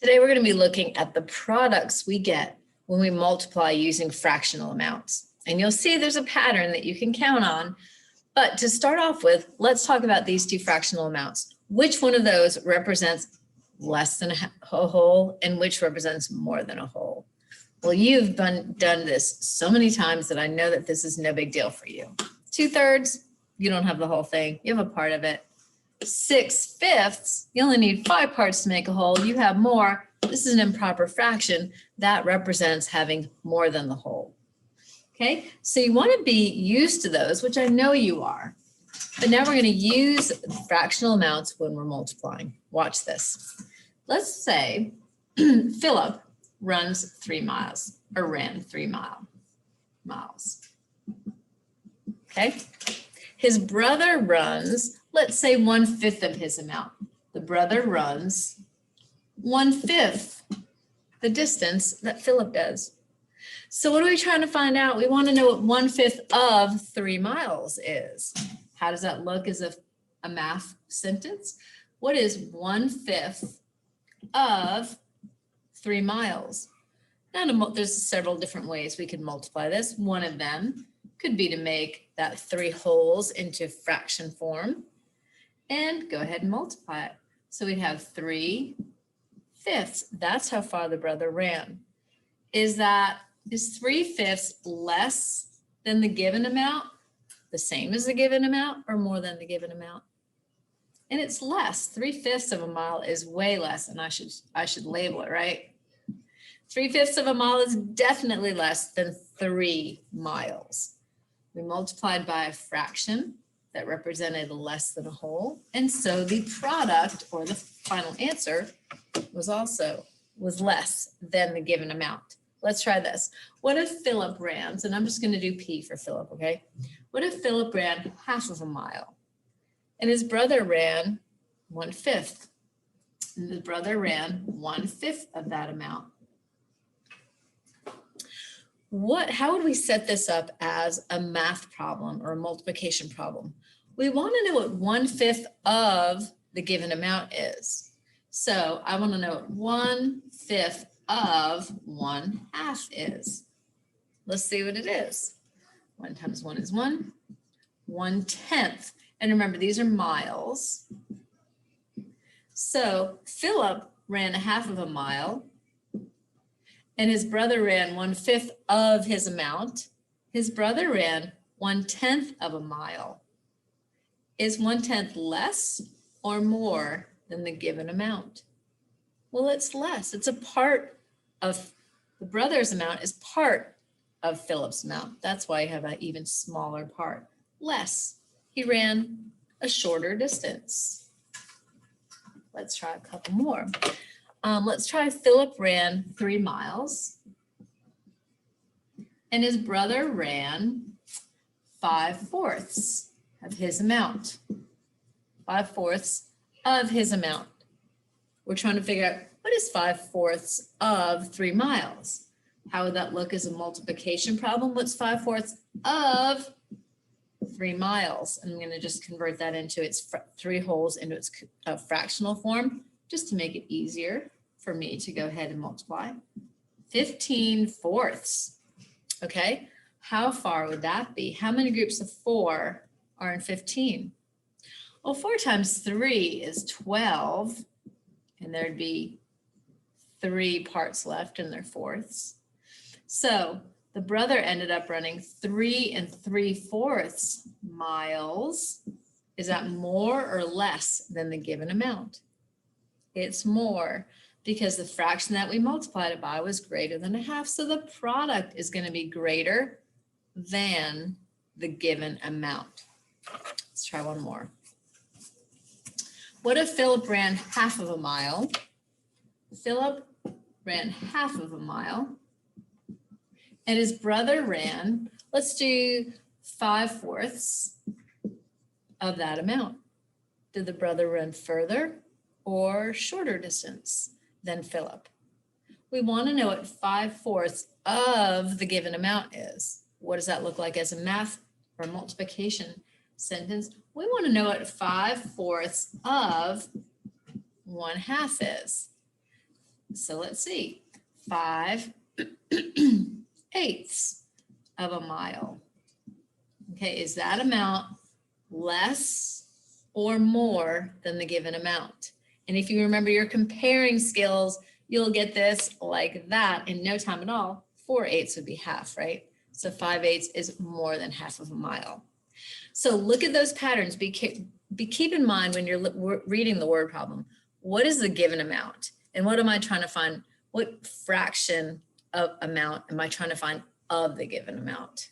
Today we're going to be looking at the products we get when we multiply using fractional amounts. And you'll see there's a pattern that you can count on. But to start off with, let's talk about these two fractional amounts. Which one of those represents less than a whole and which represents more than a whole? Well, you've done this so many times that I know that this is no big deal for you. 2/3, you don't have the whole thing. You have a part of it. 6/5, you only need 5 parts to make a whole. You have more. This is an improper fraction. That represents having more than the whole. Okay, so you want to be used to those, which I know you are. But now we're going to use fractional amounts when we're multiplying. Watch this. Let's say Philip runs 3 miles or ran 3 miles. Okay, his brother runs, let's say 1/5 of his amount. The brother runs 1/5 the distance that Philip does. So what are we trying to find out? We want to know what 1/5 of 3 miles is. How does that look as a math sentence? What is 1/5 of 3 miles? Now, there's several different ways we could multiply this. One of them could be to make that 3 wholes into fraction form and go ahead and multiply it. So we'd have 3/5. That's how far the brother ran. Is 3/5 less than the given amount, the same as the given amount, or more than the given amount? And it's less. 3/5 of a mile is way less, and I should label it, right? 3/5 of a mile is definitely less than 3 miles. We multiplied by a fraction that represented less than a whole, and so the product, or the final answer, was less than the given amount. Let's try this. What if Philip ran, and I'm just going to do P for Philip, okay? What if Philip ran 1/2 a mile and his brother ran 1/5? And the brother ran 1/5 of that amount. How would we set this up as a math problem or a multiplication problem? We want to know what 1/5 of the given amount is. So I want to know what 1/5 of 1/2 is. Let's see what it is. 1 times 1 is 1. 1/10. And remember, these are miles. So Philip ran 1/2 of a mile and his brother ran 1/5 of his amount. His brother ran 1/10 of a mile. Is 1/10 less or more than the given amount? Well, it's less. It's a part of the brother's amount is part of Philip's amount. That's why you have an even smaller part. Less. He ran a shorter distance. Let's try a couple more. Let's try Philip ran 3 miles and his brother ran 5/4 of his amount. 5/4 of his amount. We're trying to figure out what is 5/4 of 3 miles. How would that look as a multiplication problem? What's 5/4 of 3 miles? And I'm going to just convert that into its 3 wholes into its fractional form, just to make it easier for me to go ahead and multiply. 15/4. Okay, how far would that be? How many groups of 4 are in 15? Well, 4 times 3 is 12, and there'd be 3 parts left in their fourths. So the brother ended up running 3 3/4 miles. Is that more or less than the given amount? It's more, because the fraction that we multiplied it by was greater than 1/2. So the product is going to be greater than the given amount. Let's try one more. What if Philip ran 1/2 of a mile? Philip ran 1/2 of a mile and his brother ran, let's do 5/4 of that amount. Did the brother run further or shorter distance than Philip? We want to know what 5/4 of the given amount is. What does that look like as a math or multiplication sentence? We want to know what 5/4 of 1/2 is. So let's see, 5/8 of a mile. Okay, is that amount less or more than the given amount? And if you remember your comparing skills, you'll get this like that in no time at all. 4/8 would be half, right? So 5/8 is more than half of a mile. So look at those patterns. Keep in mind when you're reading the word problem, what is the given amount? And what am I trying to find? What fraction of amount am I trying to find of the given amount?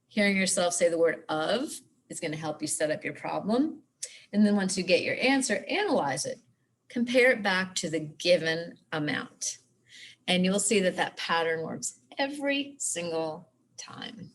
Hearing yourself say the word of is going to help you set up your problem. And then once you get your answer, analyze it. Compare it back to the given amount. And you'll see that that pattern works every single time.